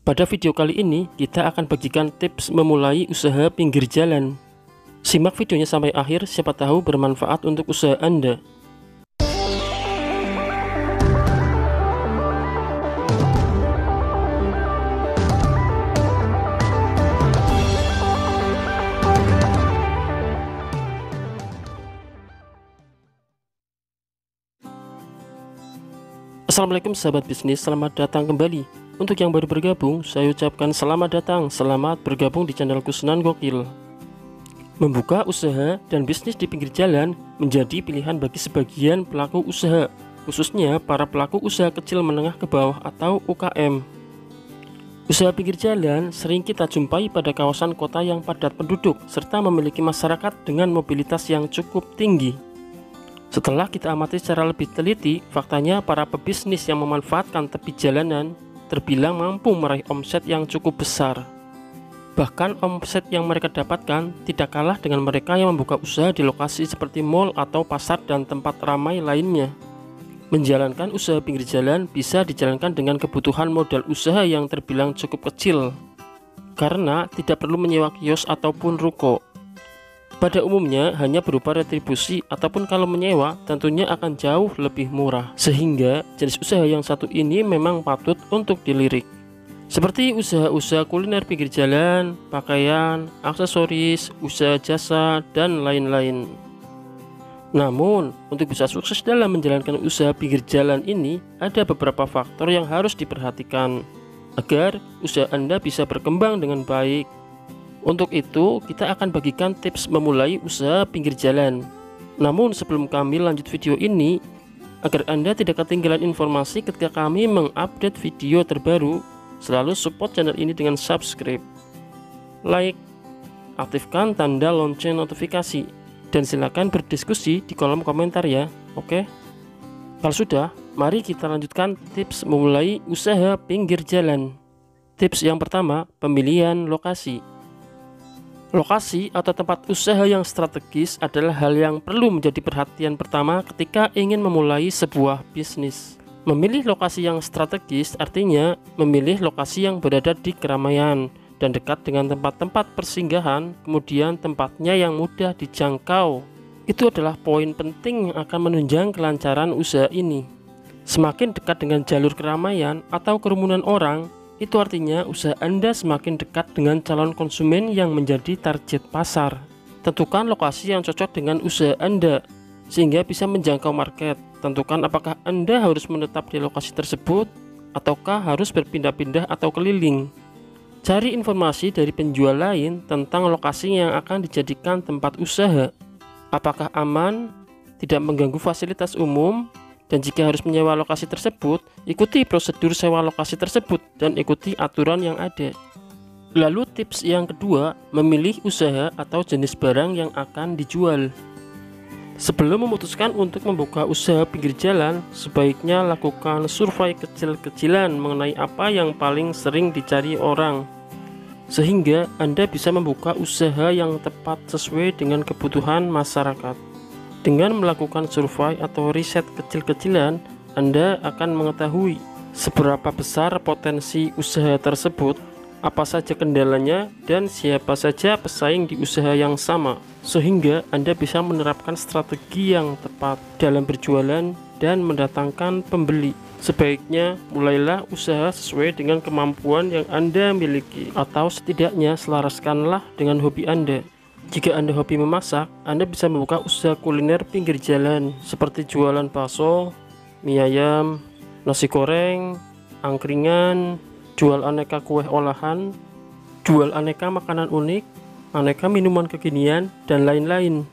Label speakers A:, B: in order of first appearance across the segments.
A: Pada video kali ini kita akan bagikan tips memulai usaha pinggir jalan. Simak videonya sampai akhir, siapa tahu bermanfaat untuk usaha Anda. Assalamualaikum sahabat bisnis, selamat datang kembali. Untuk yang baru bergabung, saya ucapkan selamat datang, selamat bergabung di channelku Senan Gokil. Membuka usaha dan bisnis di pinggir jalan menjadi pilihan bagi sebagian pelaku usaha, khususnya para pelaku usaha kecil menengah ke bawah atau UKM. Usaha pinggir jalan sering kita jumpai pada kawasan kota yang padat penduduk, serta memiliki masyarakat dengan mobilitas yang cukup tinggi. Setelah kita amati secara lebih teliti, faktanya para pebisnis yang memanfaatkan tepi jalanan terbilang mampu meraih omset yang cukup besar. Bahkan omset yang mereka dapatkan tidak kalah dengan mereka yang membuka usaha di lokasi seperti mal atau pasar dan tempat ramai lainnya. Menjalankan usaha pinggir jalan bisa dijalankan dengan kebutuhan modal usaha yang terbilang cukup kecil, karena tidak perlu menyewa kios ataupun ruko. Pada umumnya hanya berupa retribusi ataupun kalau menyewa tentunya akan jauh lebih murah. Sehingga jenis usaha yang satu ini memang patut untuk dilirik. Seperti usaha-usaha kuliner pinggir jalan, pakaian, aksesoris, usaha jasa, dan lain-lain. Namun, untuk bisa sukses dalam menjalankan usaha pinggir jalan ini, ada beberapa faktor yang harus diperhatikan agar usaha Anda bisa berkembang dengan baik. Untuk itu, kita akan bagikan tips memulai usaha pinggir jalan. Namun sebelum kami lanjut video ini, agar Anda tidak ketinggalan informasi ketika kami mengupdate video terbaru, selalu support channel ini dengan subscribe, like, aktifkan tanda lonceng notifikasi, dan silakan berdiskusi di kolom komentar ya, oke? Kalau sudah, mari kita lanjutkan tips memulai usaha pinggir jalan. Tips yang pertama, pemilihan lokasi. Lokasi atau tempat usaha yang strategis adalah hal yang perlu menjadi perhatian pertama ketika ingin memulai sebuah bisnis. Memilih lokasi yang strategis artinya memilih lokasi yang berada di keramaian dan dekat dengan tempat-tempat persinggahan, kemudian tempatnya yang mudah dijangkau. Itu adalah poin penting yang akan menunjang kelancaran usaha ini. Semakin dekat dengan jalur keramaian atau kerumunan orang, itu artinya usaha Anda semakin dekat dengan calon konsumen yang menjadi target pasar. Tentukan lokasi yang cocok dengan usaha Anda sehingga bisa menjangkau market. Tentukan apakah Anda harus menetap di lokasi tersebut ataukah harus berpindah-pindah atau keliling. Cari informasi dari penjual lain tentang lokasi yang akan dijadikan tempat usaha. Apakah aman, tidak mengganggu fasilitas umum, dan jika harus menyewa lokasi tersebut, ikuti prosedur sewa lokasi tersebut dan ikuti aturan yang ada. Lalu tips yang kedua, memilih usaha atau jenis barang yang akan dijual. Sebelum memutuskan untuk membuka usaha pinggir jalan, sebaiknya lakukan survei kecil-kecilan mengenai apa yang paling sering dicari orang, sehingga Anda bisa membuka usaha yang tepat sesuai dengan kebutuhan masyarakat. Dengan melakukan survei atau riset kecil-kecilan, Anda akan mengetahui seberapa besar potensi usaha tersebut, apa saja kendalanya, dan siapa saja pesaing di usaha yang sama, sehingga Anda bisa menerapkan strategi yang tepat dalam berjualan dan mendatangkan pembeli. Sebaiknya mulailah usaha sesuai dengan kemampuan yang Anda miliki, atau setidaknya selaraskanlah dengan hobi Anda. Jika Anda hobi memasak, Anda bisa membuka usaha kuliner pinggir jalan seperti jualan bakso, mie ayam, nasi goreng, angkringan, jual aneka kue olahan, jual aneka makanan unik, aneka minuman kekinian, dan lain-lain.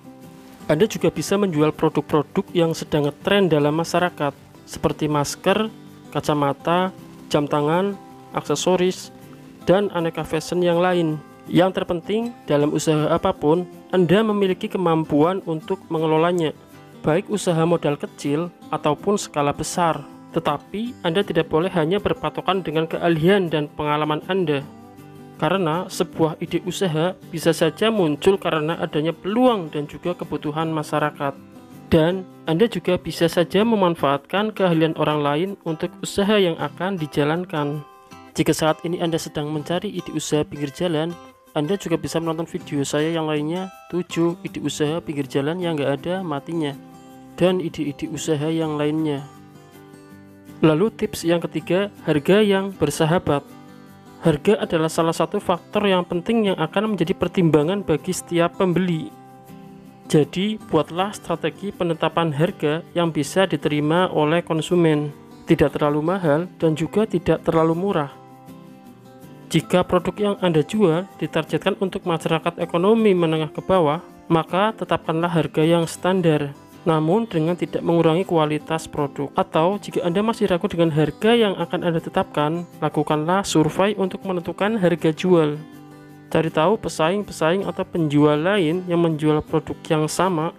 A: Anda juga bisa menjual produk-produk yang sedang ngetren dalam masyarakat seperti masker, kacamata, jam tangan, aksesoris, dan aneka fashion yang lain. Yang terpenting dalam usaha apapun, Anda memiliki kemampuan untuk mengelolanya, baik usaha modal kecil ataupun skala besar. Tetapi Anda tidak boleh hanya berpatokan dengan keahlian dan pengalaman Anda, karena sebuah ide usaha bisa saja muncul karena adanya peluang dan juga kebutuhan masyarakat. Dan Anda juga bisa saja memanfaatkan keahlian orang lain untuk usaha yang akan dijalankan. Jika saat ini Anda sedang mencari ide usaha pinggir jalan, Anda juga bisa menonton video saya yang lainnya, 7 ide usaha pinggir jalan yang nggak ada matinya, dan ide-ide usaha yang lainnya. Lalu tips yang ketiga, harga yang bersahabat. Harga adalah salah satu faktor yang penting yang akan menjadi pertimbangan bagi setiap pembeli. Jadi, buatlah strategi penetapan harga yang bisa diterima oleh konsumen, tidak terlalu mahal dan juga tidak terlalu murah. Jika produk yang Anda jual ditargetkan untuk masyarakat ekonomi menengah ke bawah, maka tetapkanlah harga yang standar, namun dengan tidak mengurangi kualitas produk. Atau jika Anda masih ragu dengan harga yang akan Anda tetapkan, lakukanlah survei untuk menentukan harga jual. Cari tahu pesaing-pesaing atau penjual lain yang menjual produk yang sama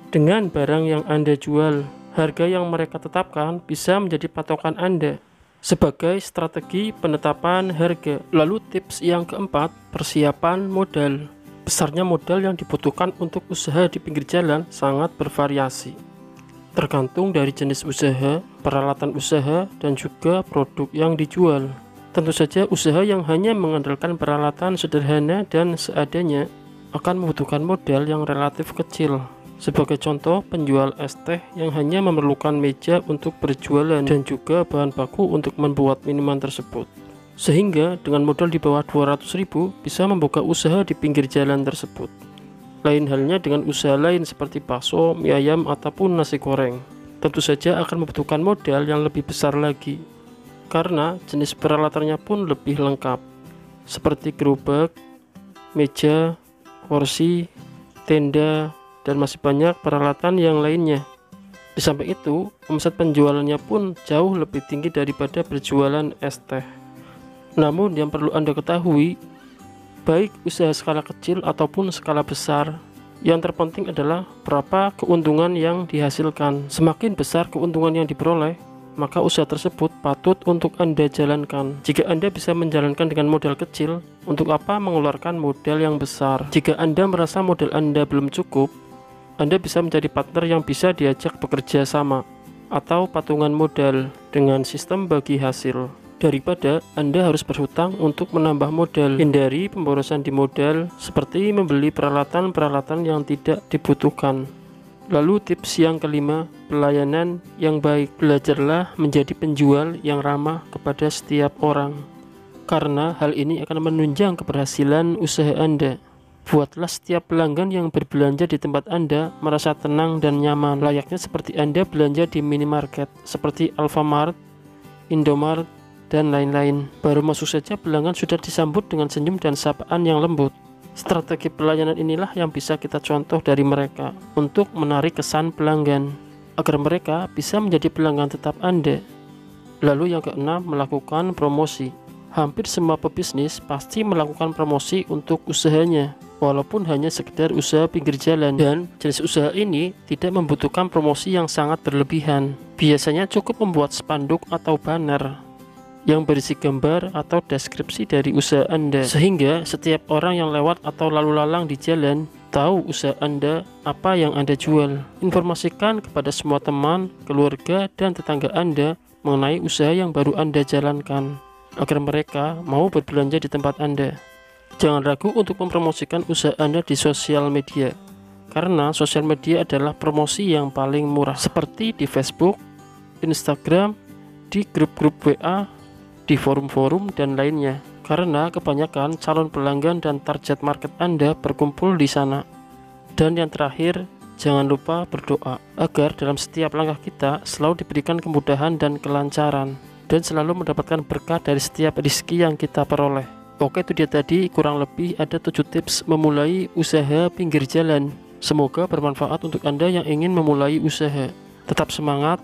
A: dengan barang yang Anda jual. Harga yang mereka tetapkan bisa menjadi patokan Anda sebagai strategi penetapan harga. Lalu tips yang keempat, persiapan modal. Besarnya modal yang dibutuhkan untuk usaha di pinggir jalan sangat bervariasi, tergantung dari jenis usaha, peralatan usaha, dan juga produk yang dijual. Tentu saja usaha yang hanya mengandalkan peralatan sederhana dan seadanya akan membutuhkan modal yang relatif kecil. Sebagai contoh, penjual es teh yang hanya memerlukan meja untuk berjualan dan juga bahan baku untuk membuat minuman tersebut. Sehingga dengan modal di bawah 200.000 bisa membuka usaha di pinggir jalan tersebut. Lain halnya dengan usaha lain seperti bakso, mie ayam, ataupun nasi goreng. Tentu saja akan membutuhkan modal yang lebih besar lagi, karena jenis peralatannya pun lebih lengkap, seperti gerobak, meja, kursi, tenda, dan masih banyak peralatan yang lainnya. Di samping itu, omset penjualannya pun jauh lebih tinggi daripada berjualan es teh. Namun yang perlu Anda ketahui, baik usaha skala kecil ataupun skala besar, yang terpenting adalah berapa keuntungan yang dihasilkan. Semakin besar keuntungan yang diperoleh, maka usaha tersebut patut untuk Anda jalankan. Jika Anda bisa menjalankan dengan modal kecil, untuk apa mengeluarkan modal yang besar? Jika Anda merasa modal Anda belum cukup, Anda bisa menjadi partner yang bisa diajak bekerja sama atau patungan modal dengan sistem bagi hasil. Daripada Anda harus berhutang untuk menambah modal, hindari pemborosan di modal seperti membeli peralatan-peralatan yang tidak dibutuhkan. Lalu tips yang kelima, pelayanan yang baik. Belajarlah menjadi penjual yang ramah kepada setiap orang, karena hal ini akan menunjang keberhasilan usaha Anda. Buatlah setiap pelanggan yang berbelanja di tempat Anda merasa tenang dan nyaman, layaknya seperti Anda belanja di minimarket seperti Alfamart, Indomart, dan lain-lain. Baru masuk saja pelanggan sudah disambut dengan senyum dan sapaan yang lembut. Strategi pelayanan inilah yang bisa kita contoh dari mereka untuk menarik kesan pelanggan, agar mereka bisa menjadi pelanggan tetap Anda. Lalu yang keenam, melakukan promosi. Hampir semua pebisnis pasti melakukan promosi untuk usahanya, walaupun hanya sekedar usaha pinggir jalan, dan jenis usaha ini tidak membutuhkan promosi yang sangat berlebihan. Biasanya cukup membuat spanduk atau banner yang berisi gambar atau deskripsi dari usaha Anda, sehingga setiap orang yang lewat atau lalu lalang di jalan tahu usaha Anda, apa yang Anda jual. Informasikan kepada semua teman, keluarga, dan tetangga Anda mengenai usaha yang baru Anda jalankan, agar mereka mau berbelanja di tempat Anda. Jangan ragu untuk mempromosikan usaha Anda di sosial media, karena sosial media adalah promosi yang paling murah, seperti di Facebook, Instagram, di grup-grup WA, di forum-forum, dan lainnya, karena kebanyakan calon pelanggan dan target market Anda berkumpul di sana. Dan yang terakhir, jangan lupa berdoa agar dalam setiap langkah kita selalu diberikan kemudahan dan kelancaran, dan selalu mendapatkan berkah dari setiap rezeki yang kita peroleh. Oke, itu dia tadi kurang lebih ada 7 tips memulai usaha pinggir jalan. Semoga bermanfaat untuk Anda yang ingin memulai usaha. Tetap semangat,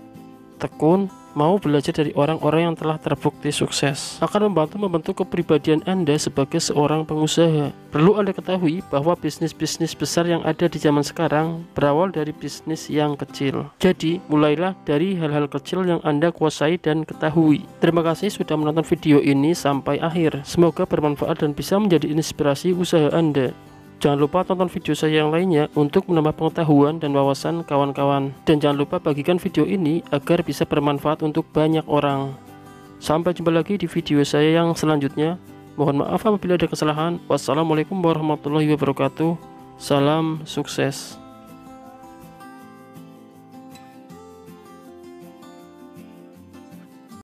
A: tekun, mau belajar dari orang-orang yang telah terbukti sukses. Akan membantu membentuk kepribadian Anda sebagai seorang pengusaha. Perlu Anda ketahui bahwa bisnis-bisnis besar yang ada di zaman sekarang berawal dari bisnis yang kecil. Jadi, mulailah dari hal-hal kecil yang Anda kuasai dan ketahui. Terima kasih sudah menonton video ini sampai akhir. Semoga bermanfaat dan bisa menjadi inspirasi usaha Anda. Jangan lupa tonton video saya yang lainnya untuk menambah pengetahuan dan wawasan kawan-kawan. Dan jangan lupa bagikan video ini agar bisa bermanfaat untuk banyak orang. Sampai jumpa lagi di video saya yang selanjutnya. Mohon maaf apabila ada kesalahan. Wassalamualaikum warahmatullahi wabarakatuh. Salam sukses.